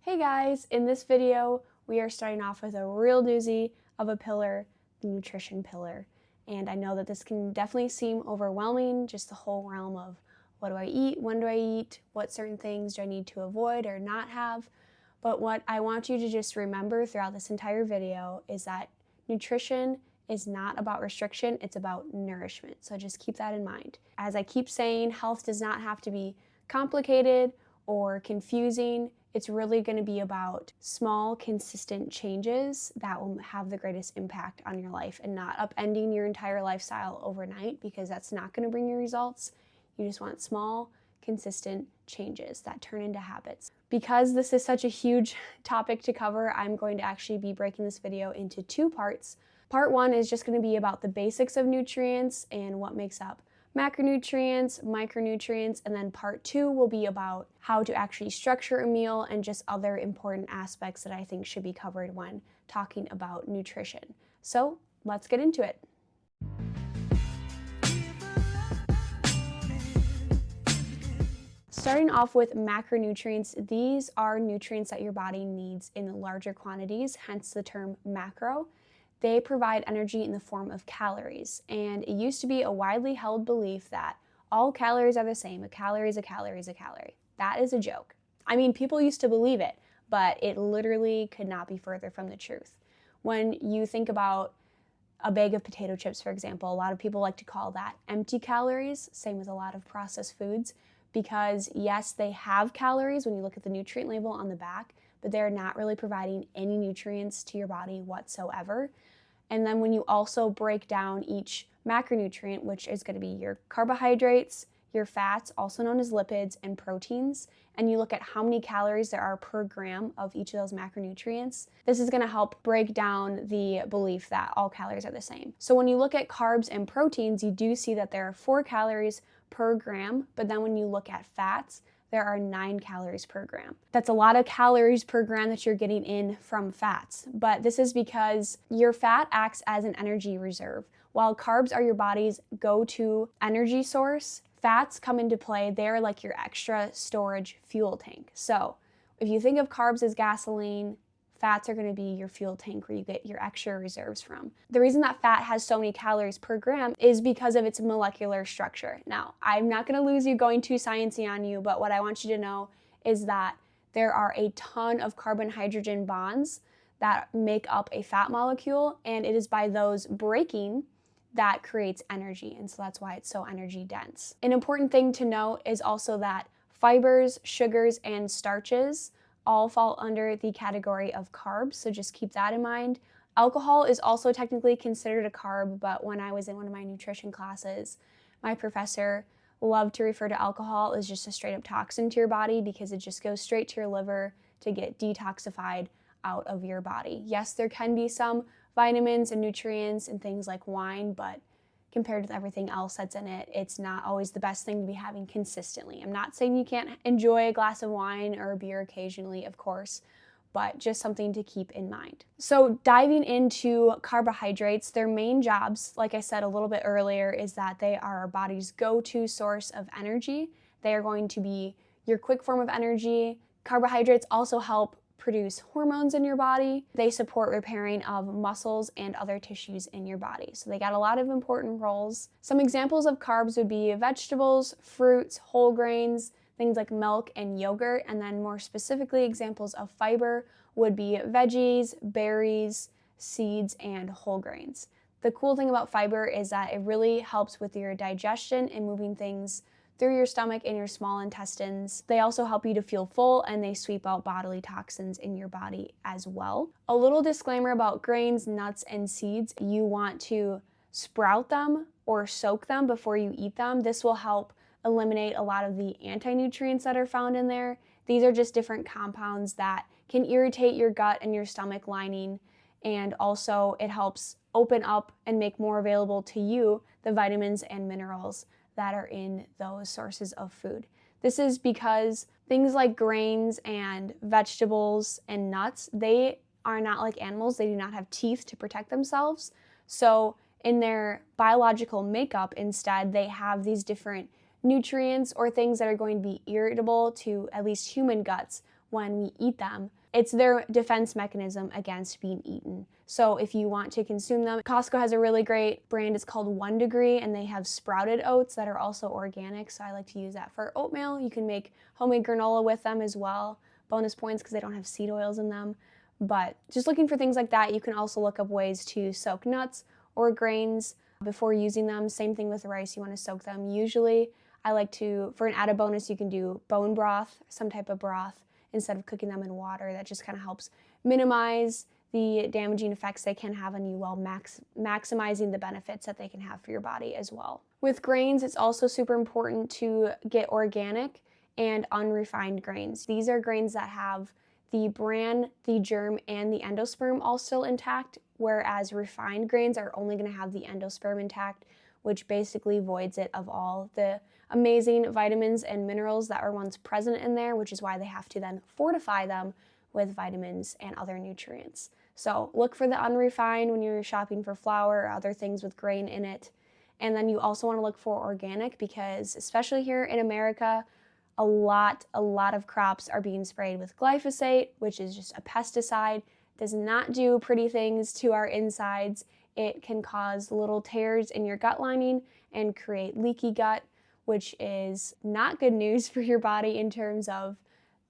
Hey guys, in this video we are starting off with a real doozy of a pillar, the nutrition pillar. And I know that this can definitely seem overwhelming, just the whole realm of what do I eat, when do I eat, what certain things do I need to avoid or not have. But what I want you to just remember throughout this entire video is that nutrition is not about restriction, it's about nourishment. So just keep that in mind. As I keep saying, health does not have to be complicated or confusing. It's really going to be about small, consistent changes that will have the greatest impact on your life and not upending your entire lifestyle overnight, because that's not going to bring you results. You just want small, consistent changes that turn into habits. Because this is such a huge topic to cover, I'm going to actually be breaking this video into two parts. Part one is just going to be about the basics of nutrients and what makes up macronutrients, micronutrients, and then part two will be about how to actually structure a meal and just other important aspects that I think should be covered when talking about nutrition. So let's get into it. Starting off with macronutrients, these are nutrients that your body needs in larger quantities, hence the term macro. They provide energy in the form of calories, and it used to be a widely held belief that all calories are the same. A calorie is a calorie is a calorie. That is a joke. I mean, people used to believe it, but it literally could not be further from the truth. When you think about a bag of potato chips, for example, a lot of people like to call that empty calories, same with a lot of processed foods, because yes, they have calories when you look at the nutrient label on the back, but they're not really providing any nutrients to your body whatsoever. And then when you also break down each macronutrient, which is going to be your carbohydrates, your fats, also known as lipids, and proteins, and you look at how many calories there are per gram of each of those macronutrients, this is going to help break down the belief that all calories are the same. So when you look at carbs and proteins, you do see that there are 4 calories per gram, but then when you look at fats, there are 9 calories per gram. That's a lot of calories per gram that you're getting in from fats, but this is because your fat acts as an energy reserve. While carbs are your body's go-to energy source, fats come into play. They're like your extra storage fuel tank. So if you think of carbs as gasoline, fats are going to be your fuel tank where you get your extra reserves from. The reason that fat has so many calories per gram is because of its molecular structure. Now, I'm not going to lose you going too sciencey on you, but what I want you to know is that there are a ton of carbon-hydrogen bonds that make up a fat molecule, and it is by those breaking that creates energy, and so that's why it's so energy dense. An important thing to note is also that fibers, sugars, and starches all fall under the category of carbs, so just keep that in mind. Alcohol is also technically considered a carb, but when I was in one of my nutrition classes, my professor loved to refer to alcohol as just a straight up toxin to your body because it just goes straight to your liver to get detoxified out of your body. Yes, there can be some vitamins and nutrients and things like wine, but compared with everything else that's in it, it's not always the best thing to be having consistently. I'm not saying you can't enjoy a glass of wine or a beer occasionally, of course, but just something to keep in mind. So diving into carbohydrates, their main jobs, like I said a little bit earlier, is that they are our body's go-to source of energy. They are going to be your quick form of energy. Carbohydrates also help produce hormones in your body. They support repairing of muscles and other tissues in your body. So they got a lot of important roles. Some examples of carbs would be vegetables, fruits, whole grains, things like milk and yogurt, and then more specifically examples of fiber would be veggies, berries, seeds, and whole grains. The cool thing about fiber is that it really helps with your digestion and moving things through your stomach and your small intestines. They also help you to feel full, and they sweep out bodily toxins in your body as well. A little disclaimer about grains, nuts, and seeds. You want to sprout them or soak them before you eat them. This will help eliminate a lot of the anti-nutrients that are found in there. These are just different compounds that can irritate your gut and your stomach lining, and also it helps open up and make more available to you the vitamins and minerals that are in those sources of food. This is because things like grains and vegetables and nuts, they are not like animals. They do not have teeth to protect themselves. So in their biological makeup, instead, they have these different nutrients or things that are going to be irritable to at least human guts, when we eat them. It's their defense mechanism against being eaten. So if you want to consume them, Costco has a really great brand. It's called 1 Degree, and they have sprouted oats that are also organic. So I like to use that for oatmeal. You can make homemade granola with them as well. Bonus points because they don't have seed oils in them. But just looking for things like that. You can also look up ways to soak nuts or grains before using them. Same thing with rice. You want to soak them. Usually I like to, for an added bonus, you can do bone broth, some type of broth, instead of cooking them in water. That just kind of helps minimize the damaging effects they can have on you while maximizing the benefits that they can have for your body as well. With grains, it's also super important to get organic and unrefined grains. These are grains that have the bran, the germ, and the endosperm all still intact, whereas refined grains are only going to have the endosperm intact, which basically voids it of all the amazing vitamins and minerals that are once present in there, which is why they have to then fortify them with vitamins and other nutrients. So look for the unrefined when you're shopping for flour or other things with grain in it. And then you also want to look for organic because, especially here in America, a lot of crops are being sprayed with glyphosate, which is just a pesticide. Does not do pretty things to our insides. It can cause little tears in your gut lining and create leaky gut, which is not good news for your body in terms of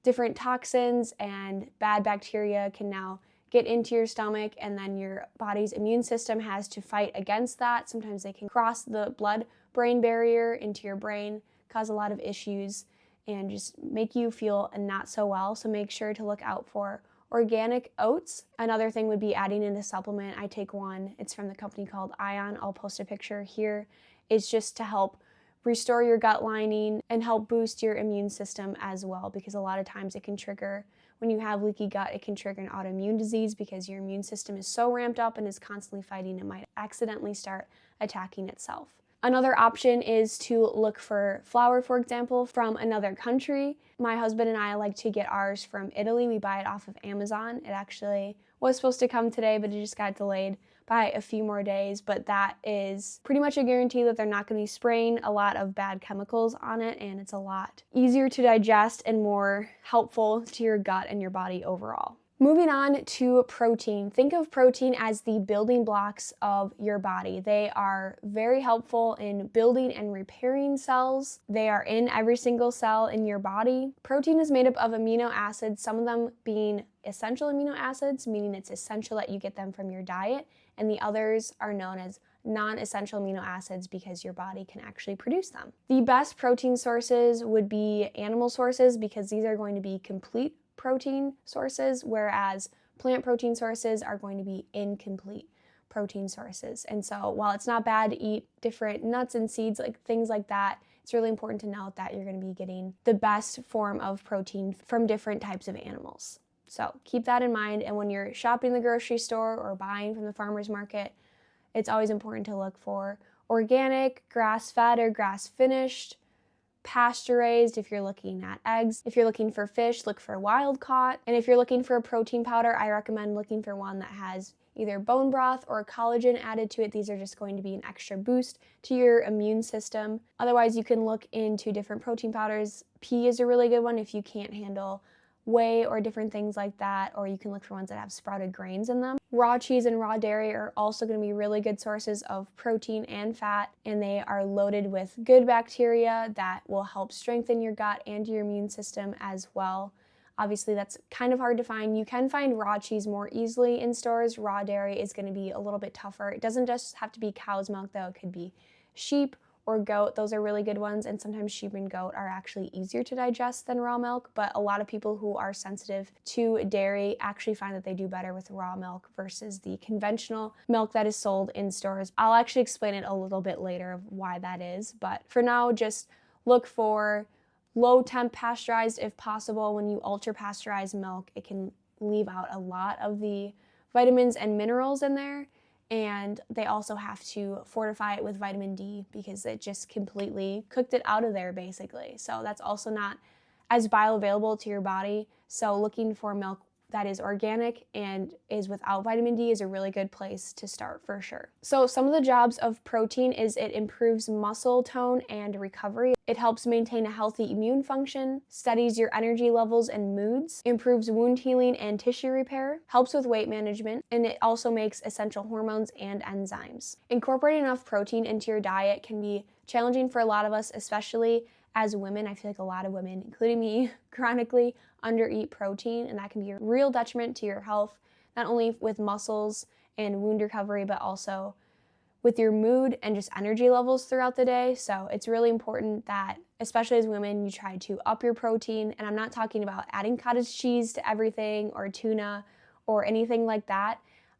different toxins, and bad bacteria can now get into your stomach, and then your body's immune system has to fight against that. Sometimes they can cross the blood-brain barrier into your brain, cause a lot of issues, and just make you feel not so well. So make sure to look out for organic oats. Another thing would be adding in a supplement. I take one. It's from the company called Ion. I'll post a picture here. It's just to help restore your gut lining and help boost your immune system as well, because a lot of times it can trigger, when you have leaky gut, it can trigger an autoimmune disease because your immune system is so ramped up and is constantly fighting, it might accidentally start attacking itself. Another option is to look for flour, for example, from another country. My husband and I like to get ours from Italy. We buy it off of Amazon. It actually was supposed to come today, but it just got delayed by a few more days. But that is pretty much a guarantee that they're not going to be spraying a lot of bad chemicals on it, and it's a lot easier to digest and more helpful to your gut and your body overall. Moving on to protein. Think of protein as the building blocks of your body. They are very helpful in building and repairing cells. They are in every single cell in your body. Protein is made up of amino acids, some of them being essential amino acids, meaning it's essential that you get them from your diet, and the others are known as non-essential amino acids because your body can actually produce them. The best protein sources would be animal sources because these are going to be complete protein sources, whereas plant protein sources are going to be incomplete protein sources. And so while it's not bad to eat different nuts and seeds, like things like that, it's really important to note that you're going to be getting the best form of protein from different types of animals. So keep that in mind. And when you're shopping in the grocery store or buying from the farmer's market, it's always important to look for organic, grass-fed or grass-finished, pasture-raised if you're looking at eggs. If you're looking for fish, look for wild caught. And if you're looking for a protein powder, I recommend looking for one that has either bone broth or collagen added to it. These are just going to be an extra boost to your immune system. Otherwise, you can look into different protein powders. Pea is a really good one if you can't handle whey or different things like that, or you can look for ones that have sprouted grains in them. Raw cheese and raw dairy are also going to be really good sources of protein and fat, and they are loaded with good bacteria that will help strengthen your gut and your immune system as well. Obviously, that's kind of hard to find. You can find raw cheese more easily in stores. Raw dairy is going to be a little bit tougher. It doesn't just have to be cow's milk, though. It could be sheep or goat. Those are really good ones, and sometimes sheep and goat are actually easier to digest than raw milk, but a lot of people who are sensitive to dairy actually find that they do better with raw milk versus the conventional milk that is sold in stores. I'll actually explain it a little bit later of why that is, but for now, just look for low temp pasteurized if possible. When you ultra pasteurize milk, it can leave out a lot of the vitamins and minerals in there. And they also have to fortify it with vitamin D because it just completely cooked it out of there, basically. So that's also not as bioavailable to your body. So looking for milk that is organic and is without vitamin D is a really good place to start for sure. So some of the jobs of protein is it improves muscle tone and recovery. It helps maintain a healthy immune function, studies your energy levels and moods, improves wound healing and tissue repair, helps with weight management, and it also makes essential hormones and enzymes. Incorporating enough protein into your diet can be challenging for a lot of us, especially as women. I feel like a lot of women, including me, chronically undereat protein, and that can be a real detriment to your health, not only with muscles and wound recovery, but also with your mood and just energy levels throughout the day. So it's really important that, especially as women, you try to up your protein. And I'm not talking about adding cottage cheese to everything or tuna or anything like that.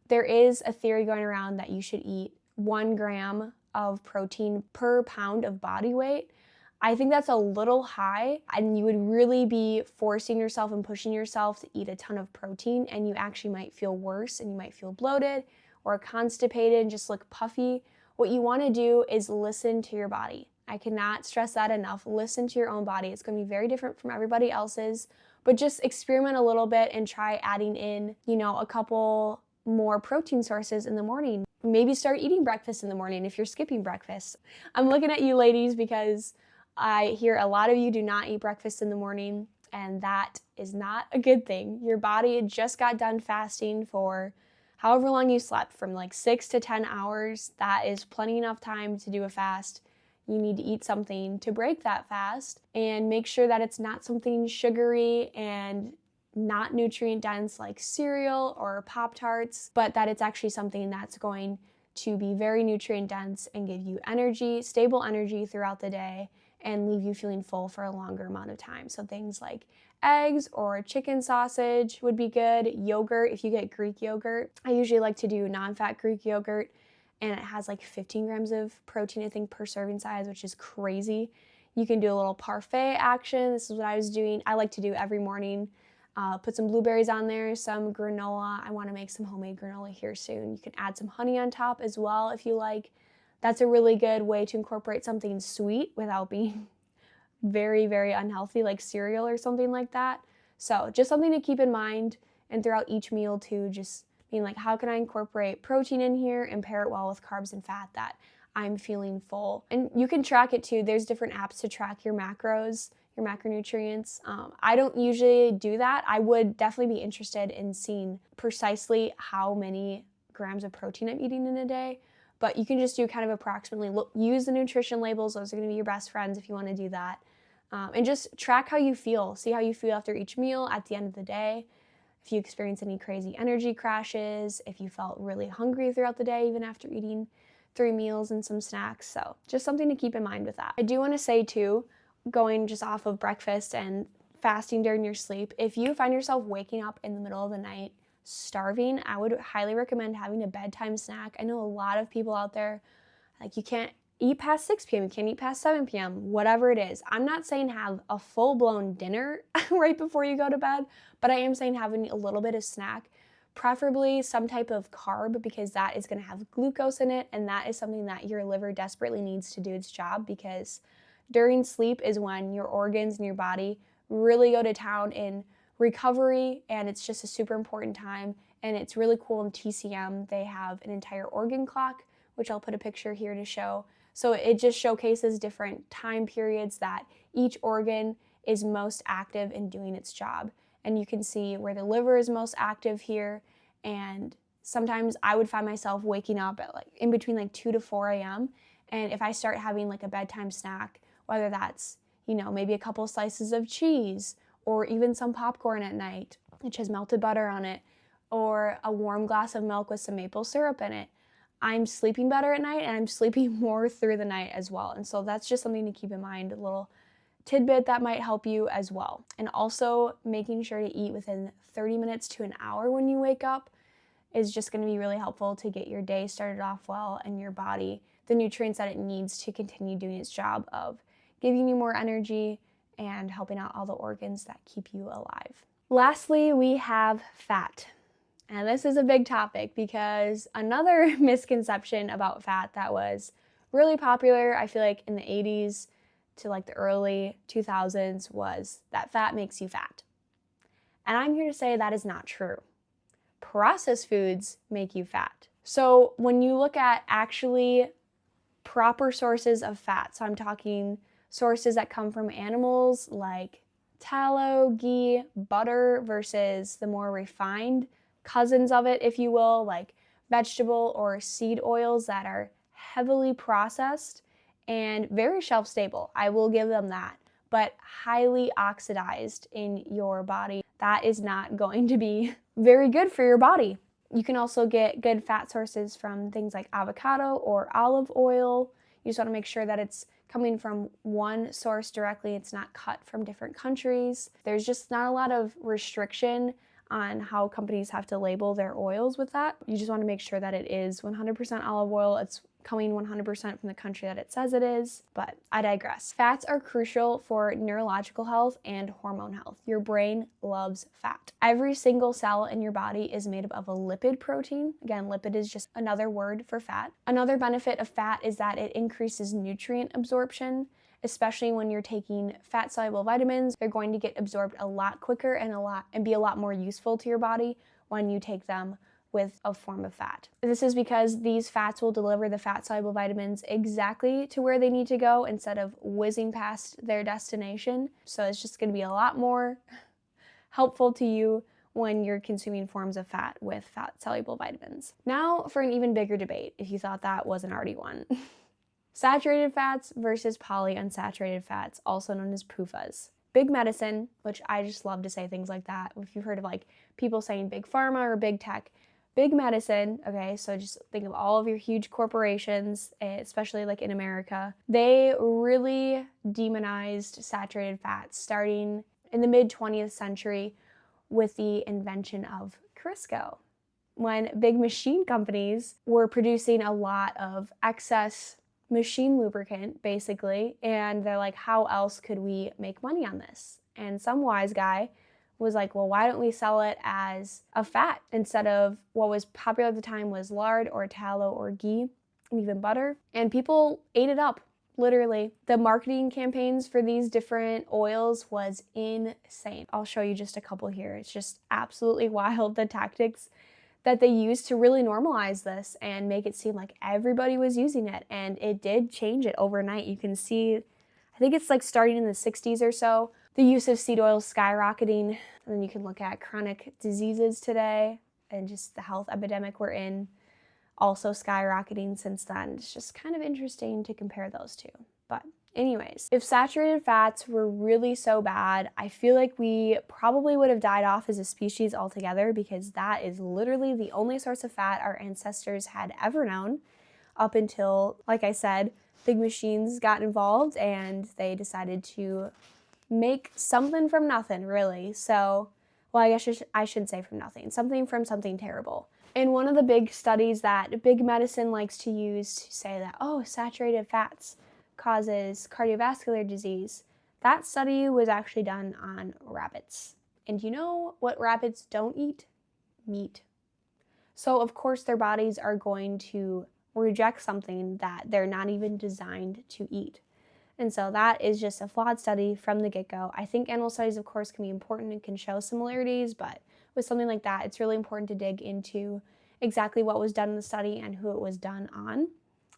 There is a theory going around that you should eat 1 gram of protein per pound of body weight. I think that's a little high, and you would really be forcing yourself and pushing yourself to eat a ton of protein, and you actually might feel worse and you might feel bloated or constipated and just look puffy. What you want to do is listen to your body. I cannot stress that enough. Listen to your own body. It's going to be very different from everybody else's, but just experiment a little bit and try adding in, a couple more protein sources in the morning. Maybe start eating breakfast in the morning if you're skipping breakfast. I'm looking at you ladies because I hear a lot of you do not eat breakfast in the morning, and that is not a good thing. Your body just got done fasting for however long you slept, from like 6 to 10 hours. That is plenty enough time to do a fast. You need to eat something to break that fast, and make sure that it's not something sugary and not nutrient dense like cereal or Pop-Tarts, but that it's actually something that's going to be very nutrient dense and give you energy, stable energy throughout the day, and leave you feeling full for a longer amount of time. So things like eggs or chicken sausage would be good. Yogurt, if you get Greek yogurt. I usually like to do non-fat Greek yogurt, and it has like 15 grams of protein, I think, per serving size, which is crazy. You can do a little parfait action. This is what I was doing. I like to do every morning. Put some blueberries on there, some granola. I want to make some homemade granola here soon. You can add some honey on top as well if you like. That's a really good way to incorporate something sweet without being very, very unhealthy, like cereal or something like that. So just something to keep in mind, and throughout each meal too, just being like, how can I incorporate protein in here and pair it well with carbs and fat that I'm feeling full? And you can track it too. There's different apps to track your macros, your macronutrients. I don't usually do that. I would definitely be interested in seeing precisely how many grams of protein I'm eating in a day. But you can just do kind of approximately, use the nutrition labels. Those are going to be your best friends if you want to do that. And just track how you feel. See how you feel after each meal at the end of the day. If you experience any crazy energy crashes, if you felt really hungry throughout the day, even after eating 3 meals and some snacks. So just something to keep in mind with that. I do want to say too, going just off of breakfast and fasting during your sleep, if you find yourself waking up in the middle of the night starving, I would highly recommend having a bedtime snack. I know a lot of people out there, like, you can't eat past 6 p.m., you can't eat past 7 p.m., whatever it is. I'm not saying have a full-blown dinner right before you go to bed, but I am saying having a little bit of snack, preferably some type of carb, because that is going to have glucose in it, and that is something that your liver desperately needs to do its job, because during sleep is when your organs and your body really go to town in recovery, and it's just a super important time. And it's really cool in TCM. They have an entire organ clock, which I'll put a picture here to show. So it just showcases different time periods that each organ is most active in doing its job. And you can see where the liver is most active here. And sometimes I would find myself waking up at in between 2 to 4 a.m. And if I start having a bedtime snack, whether that's, maybe a couple slices of cheese, or even some popcorn at night, which has melted butter on it, or a warm glass of milk with some maple syrup in it, I'm sleeping better at night, and I'm sleeping more through the night as well. And so that's just something to keep in mind, a little tidbit that might help you as well. And also making sure to eat within 30 minutes to an hour when you wake up is just going to be really helpful to get your day started off well, and your body the nutrients that it needs to continue doing its job of giving you more energy and helping out all the organs that keep you alive. Lastly, we have fat. And this is a big topic, because another misconception about fat that was really popular, I feel like in the 80s to the early 2000s, was that fat makes you fat. And I'm here to say that is not true. Processed foods make you fat. So when you look at actually proper sources of fat, so I'm talking sources that come from animals like tallow, ghee, butter, versus the more refined cousins of it, if you will, like vegetable or seed oils that are heavily processed and very shelf stable. I will give them that, but highly oxidized in your body. That is not going to be very good for your body. You can also get good fat sources from things like avocado or olive oil. You just want to make sure that it's coming from one source directly. It's not cut from different countries. There's just not a lot of restriction on how companies have to label their oils with that. You just want to make sure that it is 100% olive oil. It's coming 100% from the country that it says it is, but I digress. Fats are crucial for neurological health and hormone health. Your brain loves fat. Every single cell in your body is made up of a lipid protein. Again, lipid is just another word for fat. Another benefit of fat is that it increases nutrient absorption, especially when you're taking fat-soluble vitamins. They're going to get absorbed a lot quicker and be a lot more useful to your body when you take them with a form of fat. This is because these fats will deliver the fat-soluble vitamins exactly to where they need to go instead of whizzing past their destination. So it's just going to be a lot more helpful to you when you're consuming forms of fat with fat-soluble vitamins. Now for an even bigger debate, if you thought that wasn't already one. Saturated fats versus polyunsaturated fats, also known as PUFAs. Big medicine, which I just love to say things like that. If you've heard of like people saying big pharma or big tech, big medicine, okay, so just think of all of your huge corporations, especially like in America. They really demonized saturated fats starting in the mid-20th century with the invention of Crisco, when big machine companies were producing a lot of excess machine lubricant, basically, and they're like, how else could we make money on this? And some wise guy was like, well, why don't we sell it as a fat instead of what was popular at the time was lard or tallow or ghee and even butter? And people ate it up, literally. The marketing campaigns for these different oils was insane. I'll show you just a couple here. It's just absolutely wild, the tactics that they used to really normalize this and make it seem like everybody was using it. And it did change it overnight. You can see, I think it's like starting in the 60s or so, the use of seed oils skyrocketing. And then you can look at chronic diseases today and just the health epidemic we're in also skyrocketing since then. It's just kind of interesting to compare those two. But anyways, if saturated fats were really so bad, I feel like we probably would have died off as a species altogether, because that is literally the only source of fat our ancestors had ever known up until, like I said, big machines got involved and they decided to make something from nothing, really. So, well, I guess I should say from nothing, something from something terrible. And one of the big studies that big medicine likes to use to say that, oh, saturated fats causes cardiovascular disease, that study was actually done on rabbits. And you know what rabbits don't eat? Meat. So of course their bodies are going to reject something that they're not even designed to eat. And so that is just a flawed study from the get-go. I think animal studies, of course, can be important and can show similarities, but with something like that, it's really important to dig into exactly what was done in the study and who it was done on.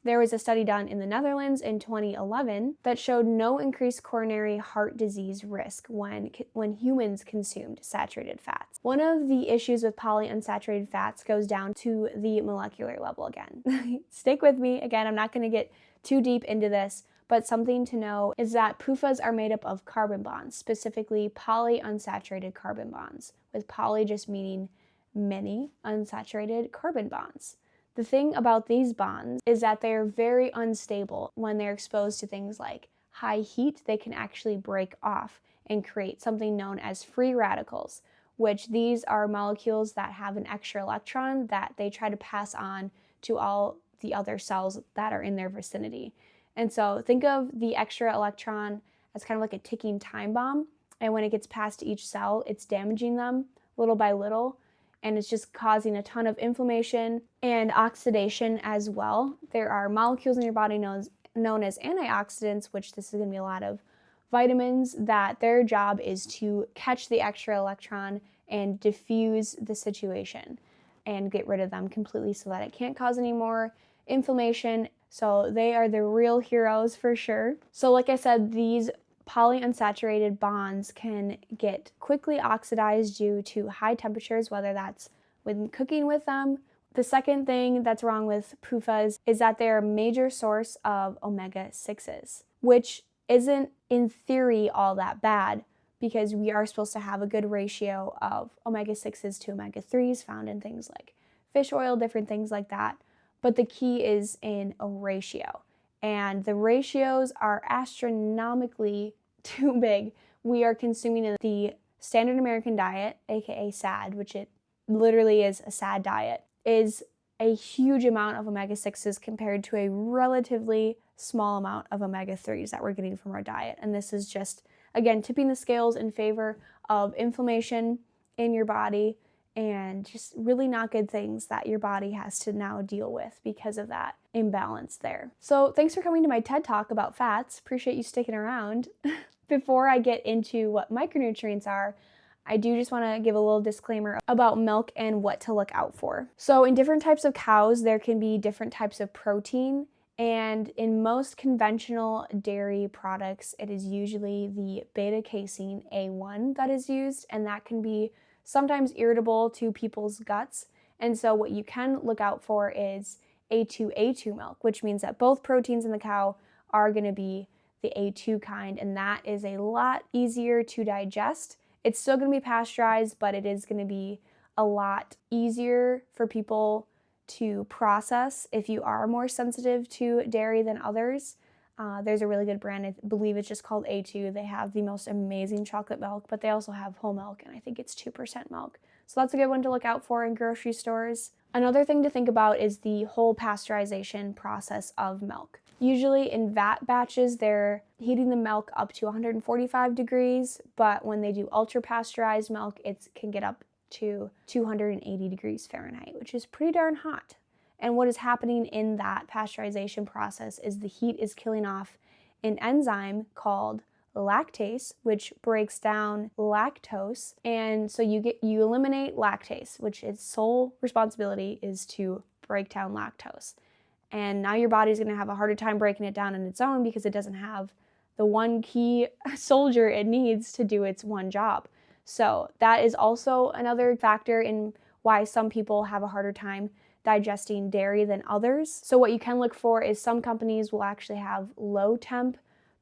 There was a study done in the Netherlands in 2011 that showed no increased coronary heart disease risk when humans consumed saturated fats. One of the issues with polyunsaturated fats goes down to the molecular level again. Stick with me. Again, I'm not going to get too deep into this, but something to know is that PUFAs are made up of carbon bonds, specifically polyunsaturated carbon bonds, with poly just meaning many unsaturated carbon bonds. The thing about these bonds is that they're very unstable. When they're exposed to things like high heat, they can actually break off and create something known as free radicals, which these are molecules that have an extra electron that they try to pass on to all the other cells that are in their vicinity. And so think of the extra electron as kind of like a ticking time bomb. And when it gets past to each cell, it's damaging them little by little. And it's just causing a ton of inflammation and oxidation as well. There are molecules in your body known as antioxidants, which this is going to be a lot of vitamins, that their job is to catch the extra electron and diffuse the situation and get rid of them completely so that it can't cause any more inflammation. So they are the real heroes for sure. So like I said, these polyunsaturated bonds can get quickly oxidized due to high temperatures, whether that's when cooking with them. The second thing that's wrong with PUFAs is that they're a major source of omega-6s, which isn't in theory all that bad because we are supposed to have a good ratio of omega-6s to omega-3s found in things like fish oil, different things like that. But the key is in a ratio. And the ratios are astronomically too big. We are consuming in the standard American diet, aka SAD, which it literally is a SAD diet, is a huge amount of omega-6s compared to a relatively small amount of omega-3s that we're getting from our diet. And this is just, again, tipping the scales in favor of inflammation in your body and just really not good things that your body has to now deal with because of that imbalance there. So thanks for coming to my TED Talk about fats. Appreciate you sticking around. Before I get into what micronutrients are, I do just want to give a little disclaimer about milk and what to look out for. So in different types of cows, there can be different types of protein. And in most conventional dairy products, it is usually the beta-casein A1 that is used, and that can be sometimes irritable to people's guts. And so what you can look out for is A2 milk, which means that both proteins in the cow are going to be the A2 kind, and that is a lot easier to digest. It's still going to be pasteurized, but it is going to be a lot easier for people to process if you are more sensitive to dairy than others. There's a really good brand, I believe it's just called A2. They have the most amazing chocolate milk, but they also have whole milk, and I think it's 2% milk. So that's a good one to look out for in grocery stores. Another thing to think about is the whole pasteurization process of milk. Usually in vat batches, they're heating the milk up to 145 degrees, but when they do ultra pasteurized milk, it can get up to 280 degrees Fahrenheit, which is pretty darn hot. And what is happening in that pasteurization process is the heat is killing off an enzyme called lactase, which breaks down lactose. And so you eliminate lactase, which its sole responsibility is to break down lactose. And now your body's going to have a harder time breaking it down on its own because it doesn't have the one key soldier it needs to do its one job. So that is also another factor in why some people have a harder time digesting dairy than others. So what you can look for is some companies will actually have low temp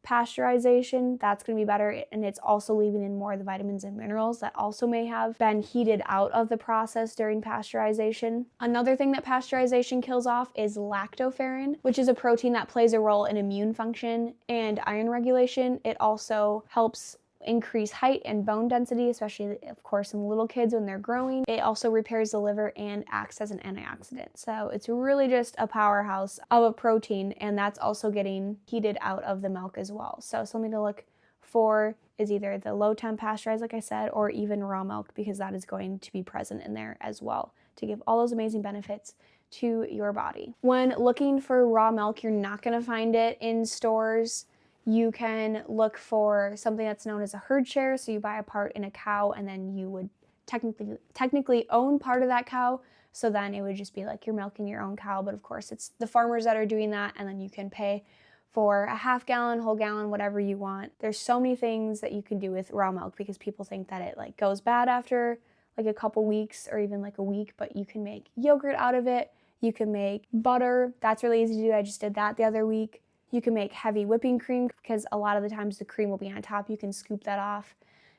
pasteurization. That's going to be better, and it's also leaving in more of the vitamins and minerals that also may have been heated out of the process during pasteurization. Another thing that pasteurization kills off is lactoferrin, which is a protein that plays a role in immune function and iron regulation. It also helps increase height and bone density, especially, of course, in little kids when they're growing. It also repairs the liver and acts as an antioxidant. So it's really just a powerhouse of a protein, and that's also getting heated out of the milk as well. So something to look for is either the low temp pasteurized, like I said, or even raw milk, because that is going to be present in there as well to give all those amazing benefits to your body. When looking for raw milk, you're not going to find it in stores. You can look for something that's known as a herd share. So you buy a part in a cow, and then you would technically own part of that cow. So then it would just be like you're milking your own cow. But of course, it's the farmers that are doing that, and then you can pay for a half gallon, whole gallon, whatever you want. There's so many things that you can do with raw milk because people think that it like goes bad after like a couple weeks or even like a week, but you can make yogurt out of it. You can make butter. That's really easy to do. I just did that the other week. You can make heavy whipping cream because a lot of the times the cream will be on top. You can scoop that off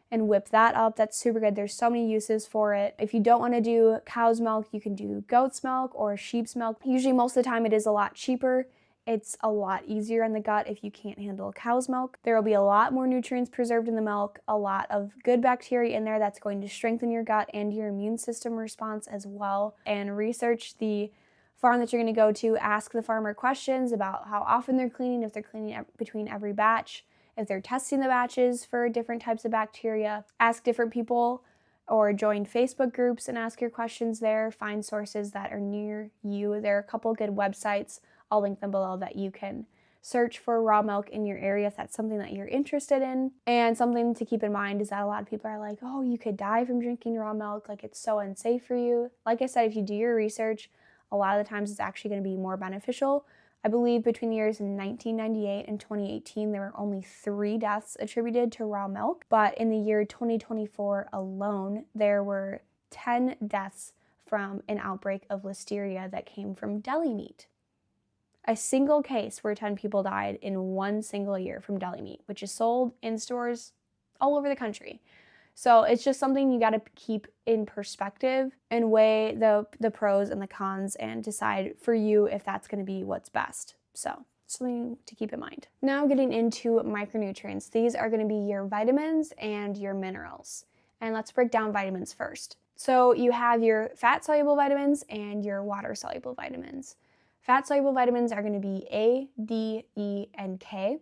and whip that up. That's super good. There's so many uses for it. If you don't want to do cow's milk, you can do goat's milk or sheep's milk. Usually most of the time it is a lot cheaper. It's a lot easier on the gut if you can't handle cow's milk. There will be a lot more nutrients preserved in the milk, a lot of good bacteria in there that's going to strengthen your gut and your immune system response as well. And research the farm that you're going to go to. Ask the farmer questions about how often they're cleaning, if they're cleaning between every batch, if they're testing the batches for different types of bacteria. Ask different people or join Facebook groups and ask your questions there. Find sources that are near you. There are a couple good websites, I'll link them below, that you can search for raw milk in your area if that's something that you're interested in. And something to keep in mind is that a lot of people are like, oh, you could die from drinking raw milk, like it's so unsafe for you. Like I said, if you do your research, a lot of the times it's actually going to be more beneficial. I believe between the years 1998 and 2018, there were only 3 deaths attributed to raw milk. But in the year 2024 alone, there were 10 deaths from an outbreak of listeria that came from deli meat. A single case where 10 people died in one single year from deli meat, which is sold in stores all over the country. So it's just something you got to keep in perspective and weigh the pros and the cons and decide for you if that's going to be what's best. So something to keep in mind. Now getting into micronutrients. These are going to be your vitamins and your minerals. And let's break down vitamins first. So you have your fat-soluble vitamins and your water-soluble vitamins. Fat-soluble vitamins are going to be A, D, E, and K.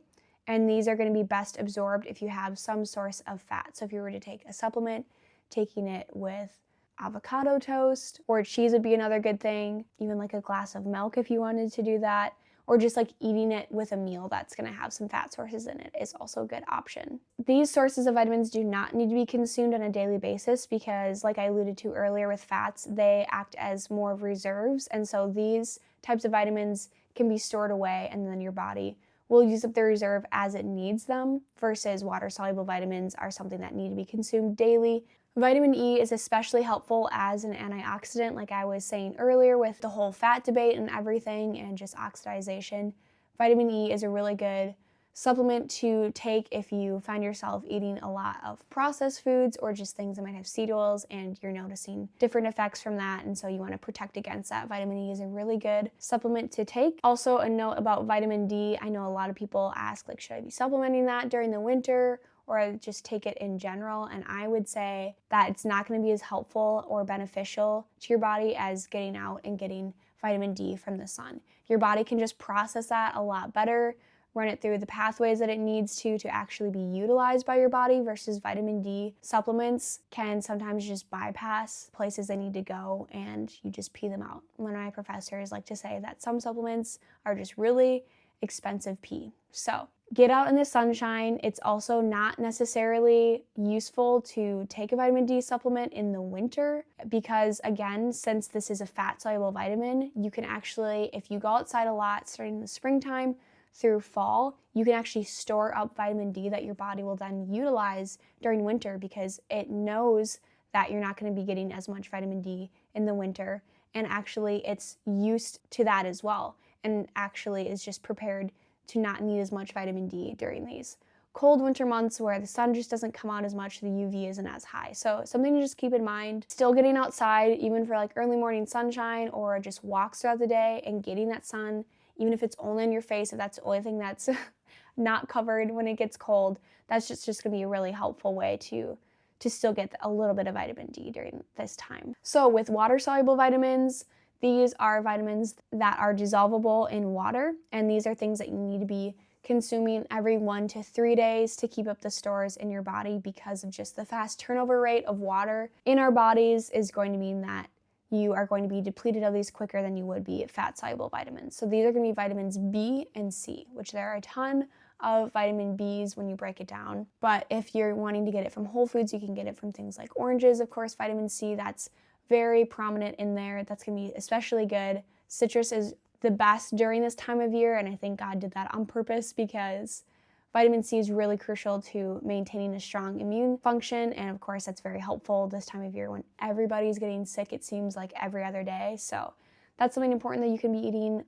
And these are going to be best absorbed if you have some source of fat. So if you were to take a supplement, taking it with avocado toast or cheese would be another good thing, even like a glass of milk if you wanted to do that, or just like eating it with a meal that's going to have some fat sources in it is also a good option. These sources of vitamins do not need to be consumed on a daily basis because, like I alluded to earlier with fats, they act as more of reserves. And so these types of vitamins can be stored away and then your body will use up the reserve as it needs them, versus water-soluble vitamins are something that need to be consumed daily. Vitamin E is especially helpful as an antioxidant, like I was saying earlier with the whole fat debate and everything and just oxidization. Vitamin E is a really good supplement to take if you find yourself eating a lot of processed foods or just things that might have seed oils and you're noticing different effects from that, and so you want to protect against that. Vitamin E is a really good supplement to take. Also, a note about vitamin D. I know a lot of people ask, like, should I be supplementing that during the winter or just take it in general? And I would say that it's not going to be as helpful or beneficial to your body as getting out and getting vitamin D from the sun. Your body can just process that a lot better, run it through the pathways that it needs to actually be utilized by your body, versus vitamin D supplements can sometimes just bypass places they need to go and you just pee them out. One of my professors like to say that some supplements are just really expensive pee. So get out in the sunshine. It's also not necessarily useful to take a vitamin D supplement in the winter because, again, since this is a fat-soluble vitamin, you can actually, if you go outside a lot starting in the springtime through fall, you can actually store up vitamin D that your body will then utilize during winter because it knows that you're not going to be getting as much vitamin D in the winter, and actually it's used to that as well, and actually is just prepared to not need as much vitamin D during these cold winter months where the sun just doesn't come out as much, the UV isn't as high. So something to just keep in mind. Still getting outside, even for like early morning sunshine or just walks throughout the day and getting that sun, even if it's only on your face, if that's the only thing that's not covered when it gets cold, that's just going to be a really helpful way to still get a little bit of vitamin D during this time. So with water-soluble vitamins, these are vitamins that are dissolvable in water, and these are things that you need to be consuming every 1 to 3 days to keep up the stores in your body, because of just the fast turnover rate of water in our bodies is going to mean that you are going to be depleted of these quicker than you would be fat-soluble vitamins. So these are going to be vitamins B and C, which there are a ton of vitamin Bs when you break it down. But if you're wanting to get it from Whole Foods, you can get it from things like oranges. Of course, vitamin C, that's very prominent in there. That's going to be especially good. Citrus is the best during this time of year, and I think God did that on purpose because vitamin C is really crucial to maintaining a strong immune function, and of course that's very helpful this time of year when everybody's getting sick, it seems like every other day. So that's something important that you can be eating.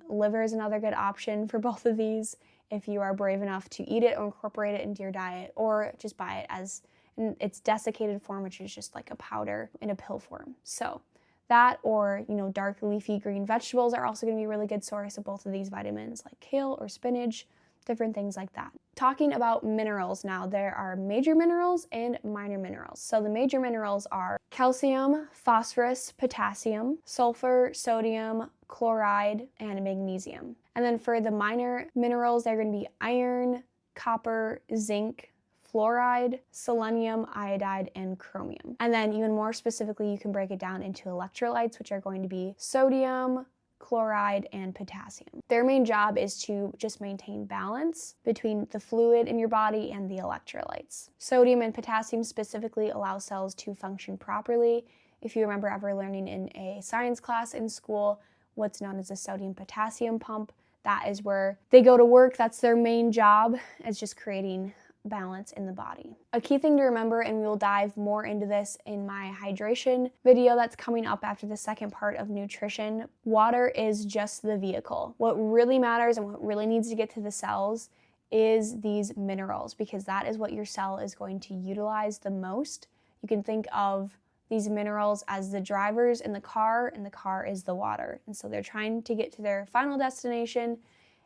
Liver is another good option for both of these if you are brave enough to eat it or incorporate it into your diet, or just buy it as in its desiccated form, which is just like a powder in a pill form. So that, or dark leafy green vegetables are also going to be a really good source of both of these vitamins, like kale or spinach, different things like that. Talking about minerals now, there are major minerals and minor minerals. So the major minerals are calcium, phosphorus, potassium, sulfur, sodium, chloride, and magnesium. And then for the minor minerals, they're going to be iron, copper, zinc, fluoride, selenium, iodide, and chromium. And then even more specifically, you can break it down into electrolytes, which are going to be sodium, chloride, and potassium. Their main job is to just maintain balance between the fluid in your body and the electrolytes. Sodium and potassium specifically allow cells to function properly. If you remember ever learning in a science class in school what's known as a sodium-potassium pump, that is where they go to work. That's their main job, is just creating balance in the body. A key thing to remember, and we will dive more into this in my hydration video that's coming up after the second part of nutrition, water is just the vehicle. What really matters and what really needs to get to the cells is these minerals, because that is what your cell is going to utilize the most. You can think of these minerals as the drivers in the car, and the car is the water. And so they're trying to get to their final destination.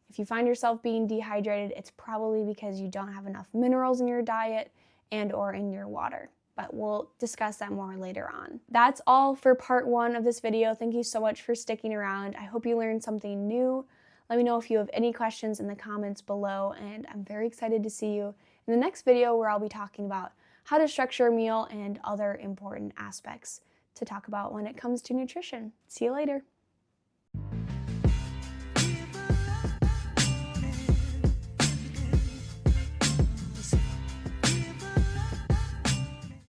If you find yourself being dehydrated, it's probably because you don't have enough minerals in your diet and or in your water. But we'll discuss that more later on. That's all for part 1 of this video. Thank you so much for sticking around. I hope you learned something new. Let me know if you have any questions in the comments below, and I'm very excited to see you in the next video, where I'll be talking about how to structure a meal and other important aspects to talk about when it comes to nutrition. See you later.